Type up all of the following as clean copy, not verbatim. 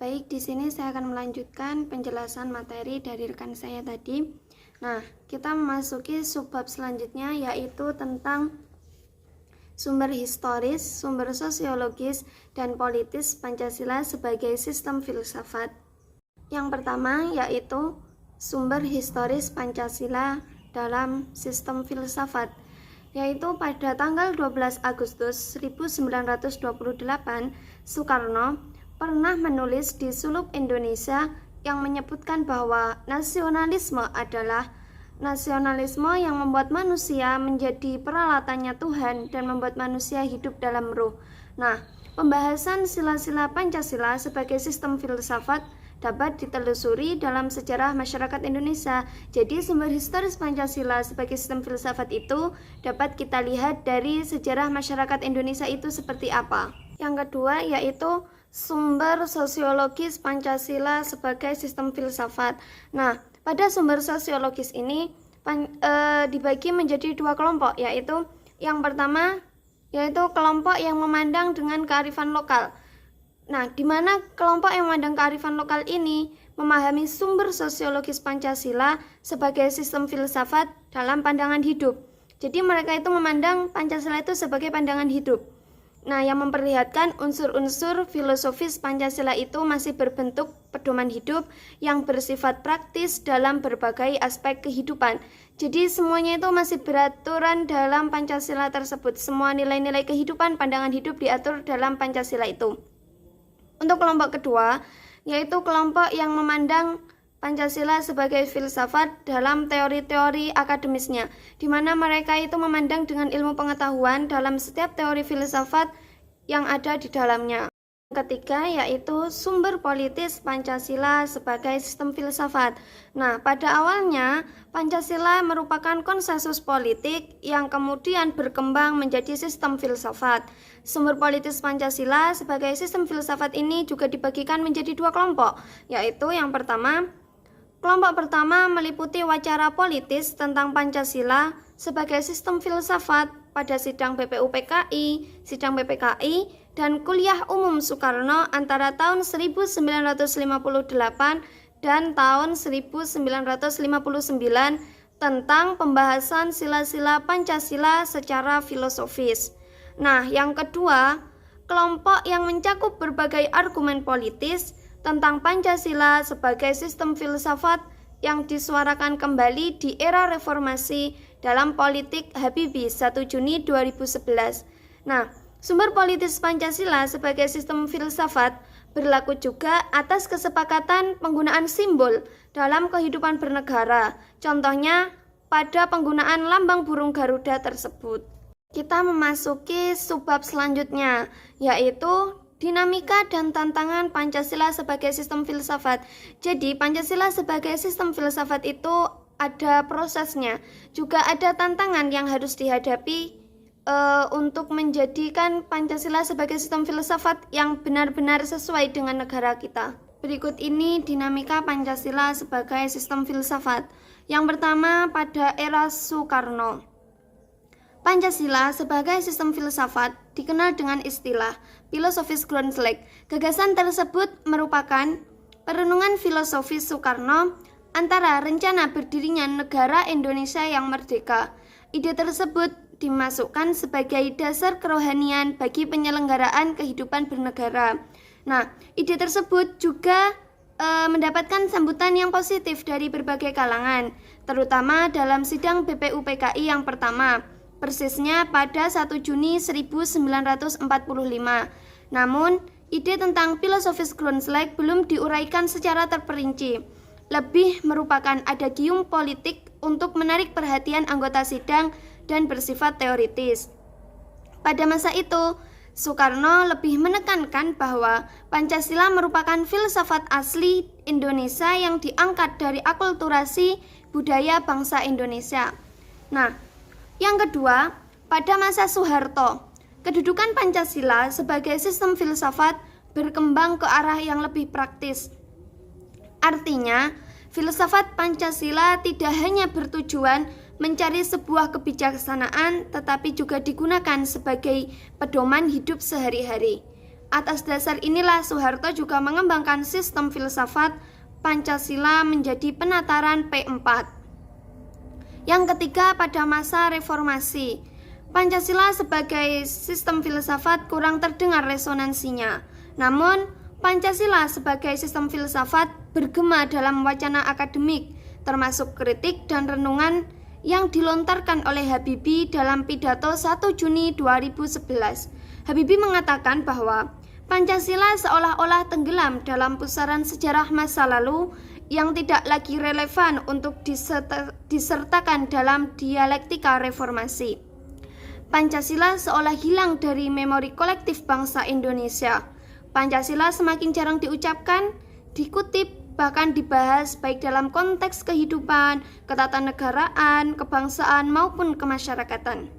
Baik, di sini saya akan melanjutkan penjelasan materi dari rekan saya tadi. Nah, kita memasuki subbab selanjutnya, yaitu tentang sumber historis, sumber sosiologis, dan politis Pancasila sebagai sistem filsafat. Yang pertama yaitu sumber historis Pancasila dalam sistem filsafat, yaitu pada tanggal 12 Agustus 1928, Soekarno pernah menulis di Suluk Indonesia yang menyebutkan bahwa nasionalisme adalah nasionalisme yang membuat manusia menjadi peralatannya Tuhan dan membuat manusia hidup dalam ruh. Nah, pembahasan sila-sila Pancasila sebagai sistem filsafat dapat ditelusuri dalam sejarah masyarakat Indonesia. Jadi sumber historis Pancasila sebagai sistem filsafat itu dapat kita lihat dari sejarah masyarakat Indonesia itu seperti apa. Yang kedua yaitu sumber sosiologis Pancasila sebagai sistem filsafat. Nah, pada sumber sosiologis ini dibagi menjadi dua kelompok, yaitu yang pertama yaitu kelompok yang memandang dengan kearifan lokal. Nah, di mana kelompok yang memandang kearifan lokal ini memahami sumber sosiologis Pancasila sebagai sistem filsafat dalam pandangan hidup. Jadi mereka itu memandang Pancasila itu sebagai pandangan hidup. Nah, yang memperlihatkan unsur-unsur filosofis Pancasila itu masih berbentuk pedoman hidup yang bersifat praktis dalam berbagai aspek kehidupan. Jadi semuanya itu masih beraturan dalam Pancasila tersebut. Semua nilai-nilai kehidupan, pandangan hidup diatur dalam Pancasila itu. Untuk kelompok kedua, yaitu kelompok yang memandang Pancasila sebagai filsafat dalam teori-teori akademisnya, di mana mereka itu memandang dengan ilmu pengetahuan dalam setiap teori filsafat yang ada di dalamnya. Ketiga yaitu sumber politis Pancasila sebagai sistem filsafat. Nah, pada awalnya Pancasila merupakan konsensus politik yang kemudian berkembang menjadi sistem filsafat. Sumber politis Pancasila sebagai sistem filsafat ini juga dibagikan menjadi dua kelompok, yaitu yang pertama, kelompok pertama meliputi wacara politis tentang Pancasila sebagai sistem filsafat pada sidang BPUPKI, sidang BPKI, dan kuliah umum Soekarno antara tahun 1958 dan tahun 1959 tentang pembahasan sila-sila Pancasila secara filosofis. Nah, yang kedua, kelompok yang mencakup berbagai argumen politis tentang Pancasila sebagai sistem filsafat yang disuarakan kembali di era reformasi dalam politik Habibie 1 Juni 2011. Nah, sumber politis Pancasila sebagai sistem filsafat berlaku juga atas kesepakatan penggunaan simbol dalam kehidupan bernegara. Contohnya pada penggunaan lambang burung Garuda tersebut. Kita memasuki subbab selanjutnya, yaitu dinamika dan tantangan Pancasila sebagai sistem filsafat. Jadi Pancasila sebagai sistem filsafat itu ada prosesnya, juga ada tantangan yang harus dihadapi untuk menjadikan Pancasila sebagai sistem filsafat yang benar-benar sesuai dengan negara kita. Berikut ini dinamika Pancasila sebagai sistem filsafat. Yang pertama pada era Soekarno. Pancasila sebagai sistem filsafat dikenal dengan istilah filosofis Grundslag. Gagasan tersebut merupakan perenungan filosofis Soekarno antara rencana berdirinya negara Indonesia yang merdeka. Ide tersebut dimasukkan sebagai dasar kerohanian bagi penyelenggaraan kehidupan bernegara. Nah, ide tersebut juga mendapatkan sambutan yang positif dari berbagai kalangan, terutama dalam sidang BPUPKI yang pertama, persisnya pada 1 Juni 1945. Namun, ide tentang filosofis Grundslag belum diuraikan secara terperinci. Lebih merupakan adagium politik untuk menarik perhatian anggota sidang dan bersifat teoritis. Pada masa itu, Soekarno lebih menekankan bahwa Pancasila merupakan filsafat asli Indonesia yang diangkat dari akulturasi budaya bangsa Indonesia. Nah, yang kedua, pada masa Soeharto, kedudukan Pancasila sebagai sistem filsafat berkembang ke arah yang lebih praktis. Artinya, filsafat Pancasila tidak hanya bertujuan mencari sebuah kebijaksanaan, tetapi juga digunakan sebagai pedoman hidup sehari-hari. Atas dasar inilah Soeharto juga mengembangkan sistem filsafat Pancasila menjadi penataran P4. Yang ketiga, pada masa reformasi, Pancasila sebagai sistem filsafat kurang terdengar resonansinya. Namun, Pancasila sebagai sistem filsafat bergema dalam wacana akademik, termasuk kritik dan renungan yang dilontarkan oleh Habibie dalam pidato 1 Juni 2011. Habibie mengatakan bahwa Pancasila seolah-olah tenggelam dalam pusaran sejarah masa lalu yang tidak lagi relevan untuk disertakan dalam dialektika reformasi. Pancasila seolah hilang dari memori kolektif bangsa Indonesia. Pancasila semakin jarang diucapkan, dikutip, bahkan dibahas baik dalam konteks kehidupan, ketatanegaraan, kebangsaan maupun kemasyarakatan.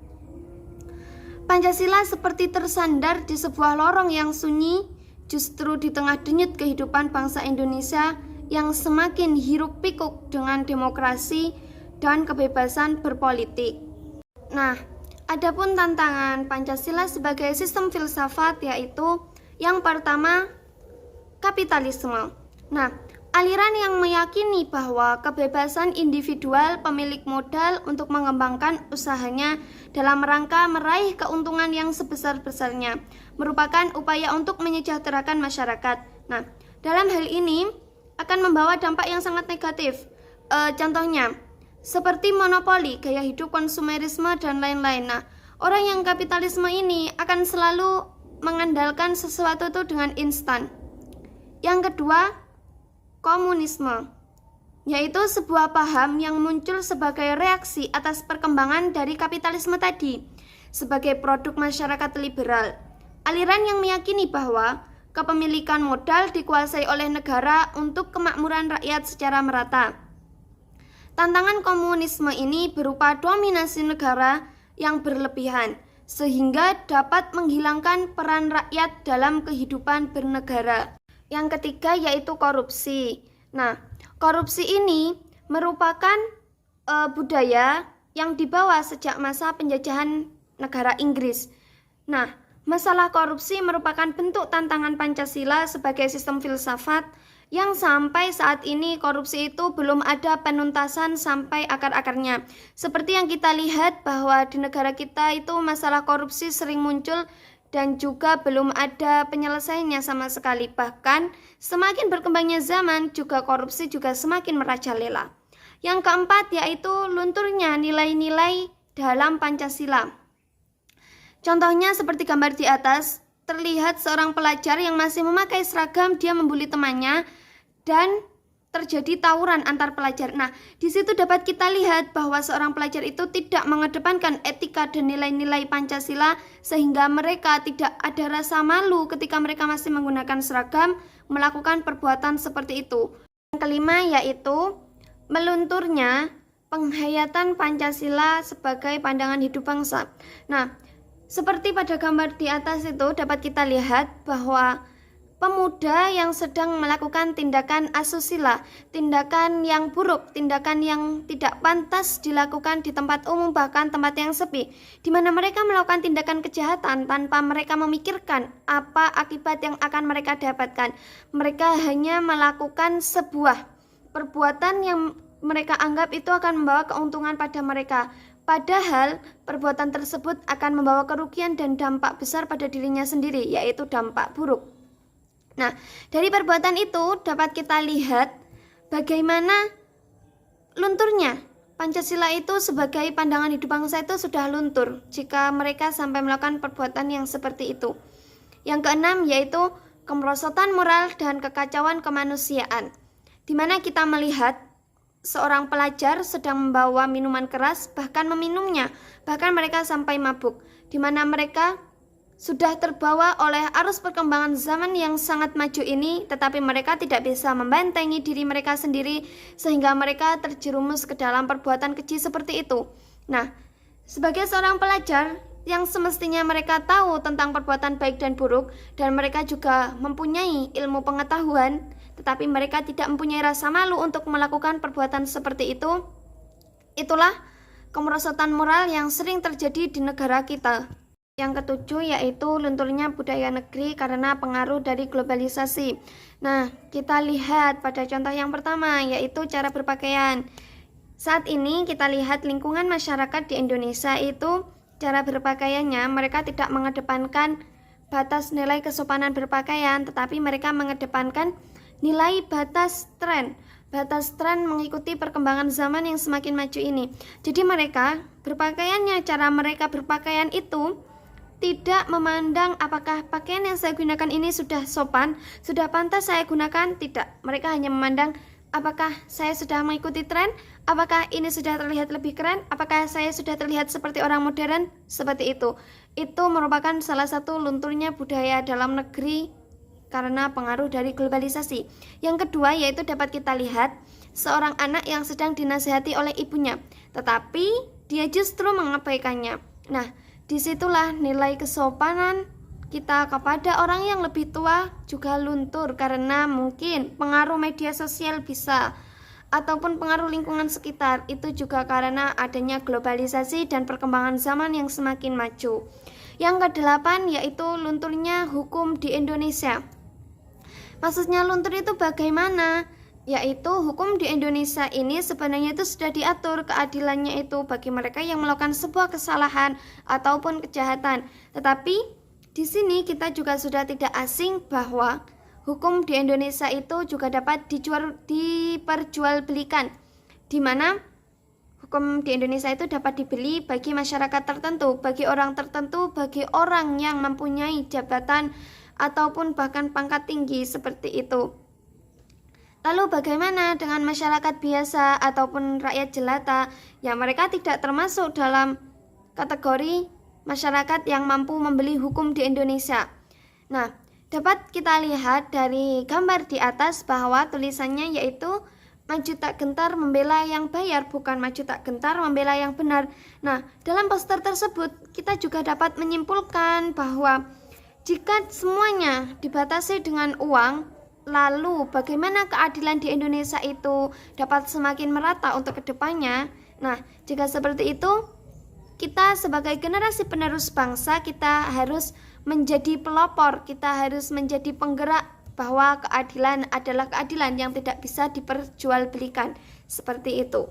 Pancasila seperti tersandar di sebuah lorong yang sunyi, justru di tengah denyut kehidupan bangsa Indonesia yang semakin hiruk-pikuk dengan demokrasi dan kebebasan berpolitik. Nah, adapun tantangan Pancasila sebagai sistem filsafat yaitu yang pertama, kapitalisme. Nah, aliran yang meyakini bahwa kebebasan individual pemilik modal untuk mengembangkan usahanya dalam rangka meraih keuntungan yang sebesar-besarnya merupakan upaya untuk menyejahterakan masyarakat. Nah, dalam hal ini akan membawa dampak yang sangat negatif. Contohnya, seperti monopoli, gaya hidup konsumerisme, dan lain-lain. Nah, orang yang kapitalisme ini akan selalu mengandalkan sesuatu itu dengan instan. Yang kedua, komunisme, yaitu sebuah paham yang muncul sebagai reaksi atas perkembangan dari kapitalisme tadi sebagai produk masyarakat liberal. Aliran yang meyakini bahwa kepemilikan modal dikuasai oleh negara untuk kemakmuran rakyat secara merata. Tantangan komunisme ini berupa dominasi negara yang berlebihan, sehingga dapat menghilangkan peran rakyat dalam kehidupan bernegara. Yang ketiga yaitu korupsi. Nah, korupsi ini merupakan budaya yang dibawa sejak masa penjajahan negara Inggris. Nah, masalah korupsi merupakan bentuk tantangan Pancasila sebagai sistem filsafat yang sampai saat ini korupsi itu belum ada penuntasan sampai akar-akarnya. Seperti yang kita lihat bahwa di negara kita itu masalah korupsi sering muncul dan juga belum ada penyelesaiannya sama sekali. Bahkan semakin berkembangnya zaman juga korupsi juga semakin merajalela. Yang keempat yaitu lunturnya nilai-nilai dalam Pancasila. Contohnya seperti gambar di atas, terlihat seorang pelajar yang masih memakai seragam, dia membuli temannya dan terjadi tawuran antar pelajar. Nah, di situ dapat kita lihat bahwa seorang pelajar itu tidak mengedepankan etika dan nilai-nilai Pancasila sehingga mereka tidak ada rasa malu ketika mereka masih menggunakan seragam melakukan perbuatan seperti itu. Yang kelima yaitu melunturnya penghayatan Pancasila sebagai pandangan hidup bangsa. Nah, seperti pada gambar di atas itu dapat kita lihat bahwa pemuda yang sedang melakukan tindakan asusila, tindakan yang buruk, tindakan yang tidak pantas dilakukan di tempat umum, bahkan tempat yang sepi, di mana mereka melakukan tindakan kejahatan tanpa mereka memikirkan apa akibat yang akan mereka dapatkan. Mereka hanya melakukan sebuah perbuatan yang mereka anggap itu akan membawa keuntungan pada mereka. Padahal perbuatan tersebut akan membawa kerugian dan dampak besar pada dirinya sendiri, yaitu dampak buruk. Nah, dari perbuatan itu dapat kita lihat bagaimana lunturnya Pancasila itu sebagai pandangan hidup bangsa itu sudah luntur jika mereka sampai melakukan perbuatan yang seperti itu. Yang keenam yaitu kemerosotan moral dan kekacauan kemanusiaan, di mana kita melihat seorang pelajar sedang membawa minuman keras, bahkan meminumnya, bahkan mereka sampai mabuk, di mana mereka sudah terbawa oleh arus perkembangan zaman yang sangat maju ini, tetapi mereka tidak bisa membentengi diri mereka sendiri sehingga mereka terjerumus ke dalam perbuatan keji seperti itu. Nah, sebagai seorang pelajar yang semestinya mereka tahu tentang perbuatan baik dan buruk dan mereka juga mempunyai ilmu pengetahuan, tetapi mereka tidak mempunyai rasa malu untuk melakukan perbuatan seperti itu. Itulah kemerosotan moral yang sering terjadi di negara kita. Yang ketujuh yaitu lunturnya budaya negeri karena pengaruh dari globalisasi. Nah, kita lihat pada contoh yang pertama yaitu cara berpakaian. Saat ini kita lihat lingkungan masyarakat di Indonesia itu cara berpakaiannya mereka tidak mengedepankan batas nilai kesopanan berpakaian, tetapi mereka mengedepankan nilai batas tren. Batas tren mengikuti perkembangan zaman yang semakin maju ini. Jadi mereka berpakaiannya, cara mereka berpakaian itu tidak memandang apakah pakaian yang saya gunakan ini sudah sopan, sudah pantas saya gunakan, tidak. Mereka hanya memandang apakah saya sudah mengikuti tren, apakah ini sudah terlihat lebih keren, apakah saya sudah terlihat seperti orang modern, seperti itu. Itu merupakan salah satu lunturnya budaya dalam negeri karena pengaruh dari globalisasi. Yang kedua yaitu dapat kita lihat seorang anak yang sedang dinasihati oleh ibunya, tetapi dia justru mengabaikannya. Nah, disitulah nilai kesopanan kita kepada orang yang lebih tua juga luntur karena mungkin pengaruh media sosial bisa, ataupun pengaruh lingkungan sekitar, itu juga karena adanya globalisasi dan perkembangan zaman yang semakin maju. Yang kedelapan yaitu lunturnya hukum di Indonesia. Maksudnya luntur itu bagaimana? Yaitu hukum di Indonesia ini sebenarnya itu sudah diatur keadilannya itu bagi mereka yang melakukan sebuah kesalahan ataupun kejahatan. Tetapi di sini kita juga sudah tidak asing bahwa hukum di Indonesia itu juga dapat diperjualbelikan, di mana hukum di Indonesia itu dapat dibeli bagi masyarakat tertentu, bagi orang tertentu, bagi orang yang mempunyai jabatan ataupun bahkan pangkat tinggi seperti itu. Lalu bagaimana dengan masyarakat biasa ataupun rakyat jelata yang mereka tidak termasuk dalam kategori masyarakat yang mampu membeli hukum di Indonesia? Nah, dapat kita lihat dari gambar di atas bahwa tulisannya yaitu maju tak gentar membela yang bayar, bukan maju tak gentar membela yang benar. Nah, dalam poster tersebut kita juga dapat menyimpulkan bahwa jika semuanya dibatasi dengan uang, lalu bagaimana keadilan di Indonesia itu dapat semakin merata untuk kedepannya? Nah, jika seperti itu, kita sebagai generasi penerus bangsa, kita harus menjadi pelopor, kita harus menjadi penggerak bahwa keadilan adalah keadilan yang tidak bisa diperjualbelikan. Seperti itu.